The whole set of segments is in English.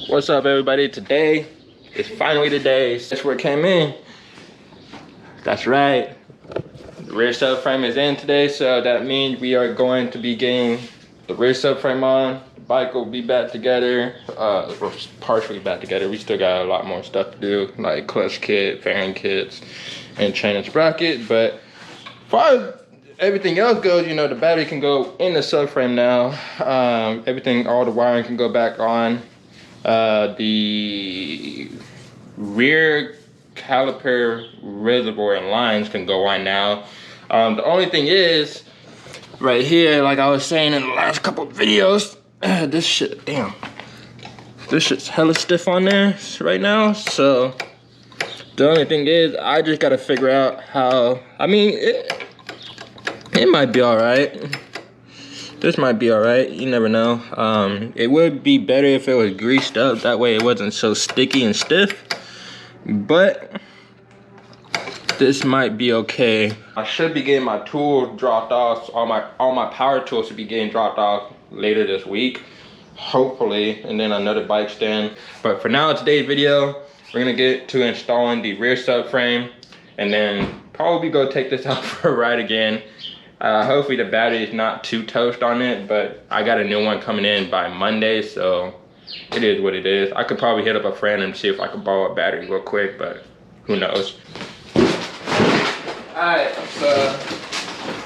What's up, everybody? Today is finally the day. That's where it came in. That's right. The rear subframe is in today, so that means we are going to be getting the rear subframe on. The bike will be back together, partially back together. We still got a lot more stuff to do, like clutch kit, fairing kits, and chain and sprocket. But as far as everything else goes, you know, the battery can go in the subframe now. Everything, all the wiring can go back on. The rear caliper reservoir and lines can go on now. The only thing is, right here, like I was saying in the last couple of videos, this shit, damn, this shit's hella stiff on there right now. So the only thing is, I just gotta figure out how. I mean, it might be all right. This might be all right, you never know. It would be better if it was greased up, that way it wasn't so sticky and stiff. But this might be okay. I should be getting my tools dropped off. All my power tools should be getting dropped off later this week, hopefully, and then another bike stand. But for now, today's video, we're gonna get to installing the rear subframe, and then probably go take this out for a ride again. Hopefully the battery is not too toast on it, but I got a new one coming in by Monday, so it is what it is. I could probably hit up a friend and see if I could borrow a battery real quick, but who knows. Alright, so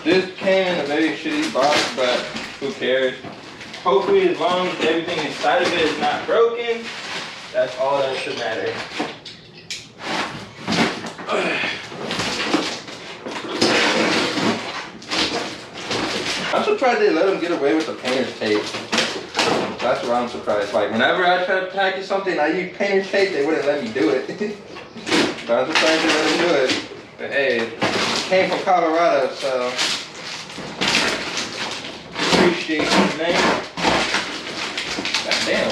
this came in a very shitty box, but who cares? Hopefully, as long as everything inside of it is not broken, that's all that should matter. I'm surprised they let them get away with the painter's tape. That's what I'm surprised. Like, whenever I try to package something, I use painter's tape, they wouldn't let me do it. So I'm surprised they let me do it. But hey, it came from Colorado, so appreciate it, man. God damn.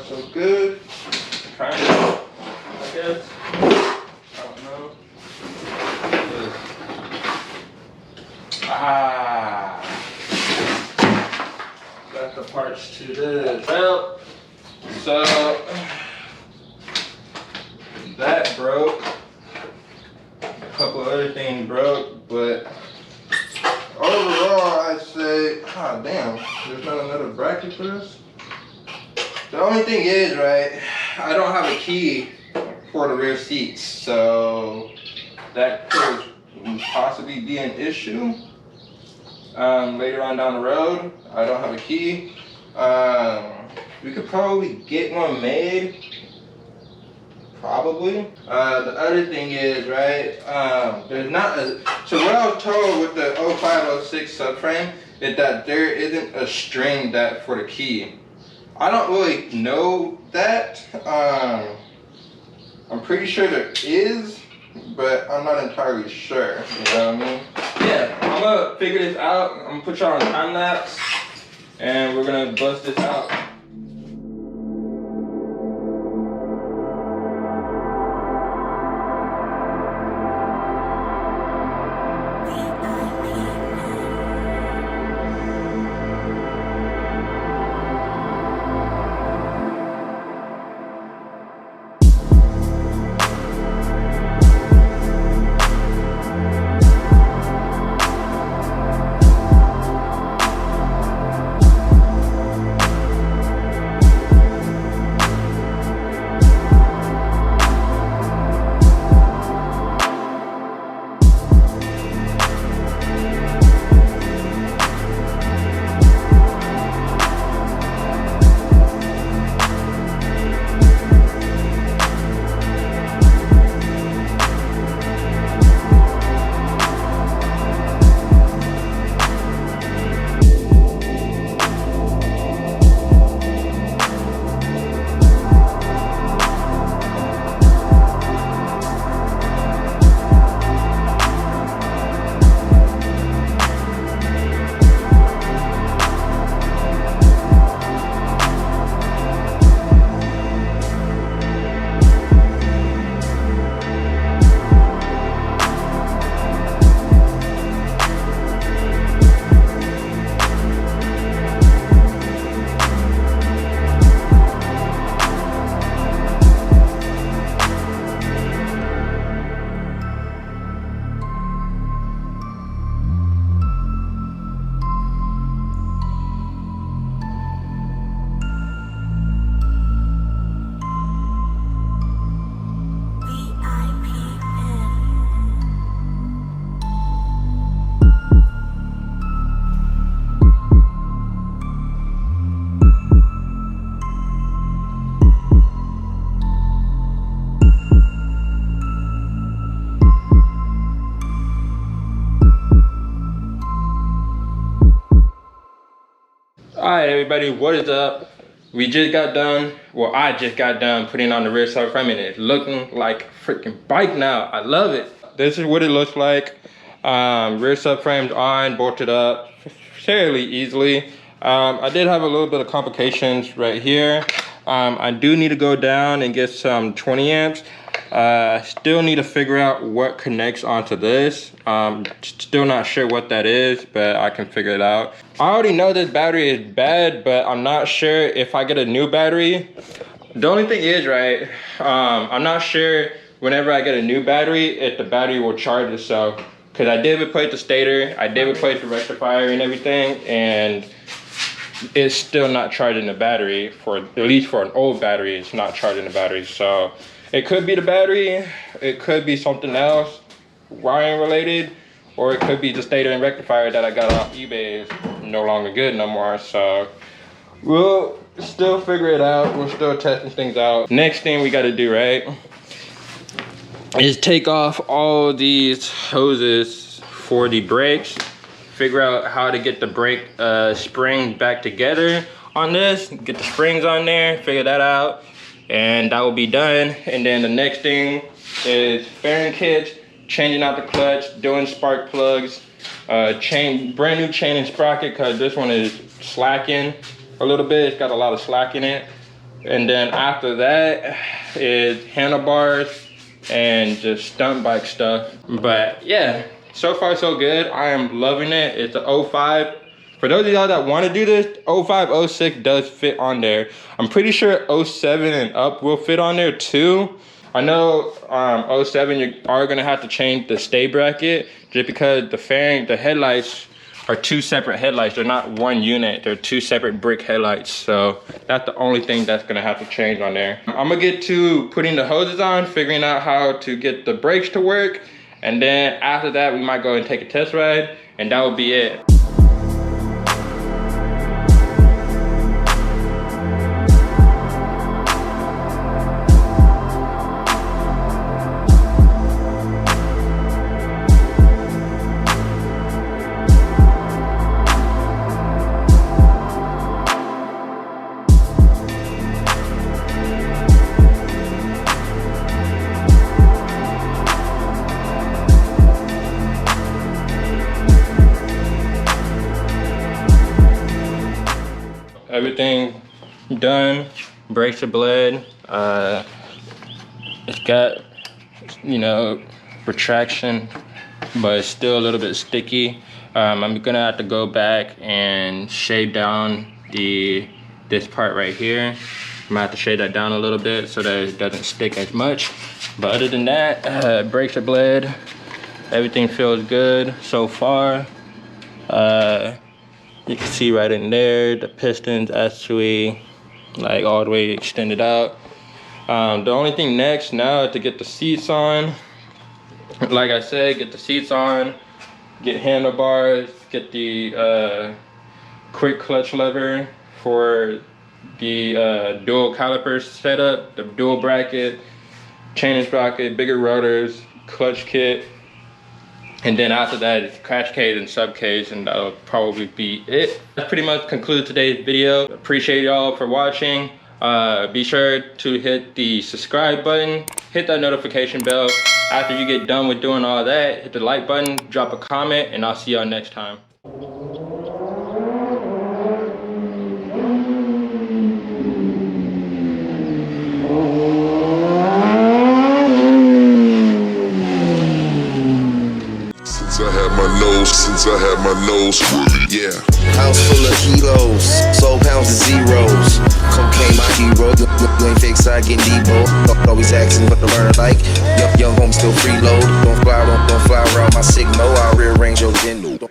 So good. Trying it out, I guess. I don't know. Got the parts to this. Well, so that broke. A couple other things broke, but overall, I'd say, ah, damn, there's not another bracket for this. The only thing is, right, I don't have a key for the rear seats, so that could possibly be an issue later on down the road. I don't have a key. We could probably get one made, probably. The other thing is, right, there's not a, so what I was told with the 0506 subframe is that there isn't a string that for the key. I don't really know that. I'm pretty sure there is, but I'm not entirely sure, you know what I mean? Yeah, I'm gonna figure this out. I'm gonna put y'all on time lapse, and we're gonna bust this out. Alright everybody, what is up? We just got done, well I just got done putting on the rear subframe and it's looking like a freaking bike now. I love it. This is what it looks like. Rear subframe's on, bolted up fairly easily. I did have a little bit of complications right here. I do need to go down and get some 20 amps. Still need to figure out what connects onto this. Still not sure what that is, but I can figure it out. I already know this battery is bad, but I'm not sure if I get a new battery. The only thing is, right, I'm not sure whenever I get a new battery if the battery will charge itself. Because I did replace the stator, I did replace the rectifier and everything, and it's still not charging the battery. At least for an old battery, it's not charging the battery. So it could be the battery, it could be something else, wiring related, or it could be the stator and rectifier that I got off eBay is no longer good no more. So we'll still figure it out. We're still testing things out. Next thing we gotta do, right, is take off all these hoses for the brakes, figure out how to get the brake spring back together on this, get the springs on there, figure that out, and that will be done. And then the next thing is fairing kits, changing out the clutch, doing spark plugs, brand new chain and sprocket, because this one is slacking a little bit. It's got a lot of slack in it. And then after that is handlebars and just stunt bike stuff. But yeah, so far so good. I am loving it. It's a 05. For those of y'all that want to do this, 05, 06 does fit on there. I'm pretty sure 07 and up will fit on there too. I know 07 you are gonna have to change the stay bracket just because the headlights are two separate headlights. They're not one unit, they're two separate brick headlights. So that's the only thing that's gonna have to change on there. I'm gonna get to putting the hoses on, figuring out how to get the brakes to work. And then after that, we might go and take a test ride, and that will be it. Everything done, brakes are bled. It's got, you know, retraction, but it's still a little bit sticky. I'm gonna have to go back and shave down this part right here. I'm gonna have to shave that down a little bit so that it doesn't stick as much. But other than that, brakes are bled. Everything feels good so far. You can see right in there, the pistons actually like all the way extended out. The only thing next now is to get the seats on. Like I said, get the seats on, get handlebars, get the quick clutch lever for the dual calipers setup, the dual bracket, chain and sprocket, bigger rotors, clutch kit. And then after that, it's crash cage and sub cage, and that'll probably be it. That pretty much concludes today's video. Appreciate y'all for watching. Be sure to hit the subscribe button, hit that notification bell. After you get done with doing all that, hit the like button, drop a comment, and I'll see y'all next time. Since I had my nose fully, yeah. House full of kilos, soul pounds and zeros. Cocaine my hero, you ain't fake side getting Debo. Always asking what to learn like. Young home still freeload. Don't fly around my signal, I'll rearrange your gendo.